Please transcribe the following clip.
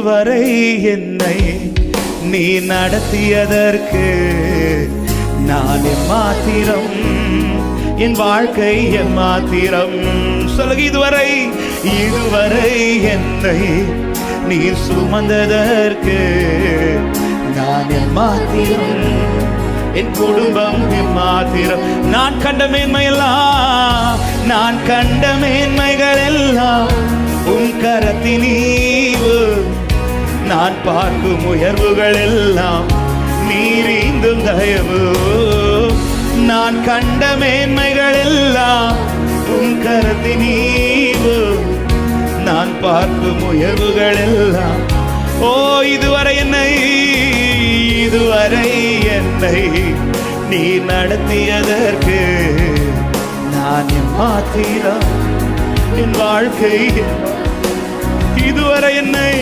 இதுவரை என்னை நீ நடத்தியதற்கு நான் எம்மாத்திரம், என் வாழ்க்கை எம்மாத்திரம். சொல்லுங்க, இதுவரை என்னை நீ சுமந்ததற்கு நான் எம்மாத்திரம், என் குடும்பம் எம்மாத்திரம். நான் கண்ட மேன்மைகள் எல்லாம் உன் கரத்தின் ஈவு. நான் பார்க்கும் உயர்வுகள் எல்லாம் நீரீந்தும் தயவு. நான் கண்ட மேன்மைகள் எல்லாம் உன் கரத்தின் ஈவு. நான் பார்க்கும் உயர்வுகள் எல்லாம். ஓ, இதுவரை என்னை நீ நடத்தியதற்கு நான் எம்மாத்திரம், என் வாழ்க்கை இதுவரை என்னை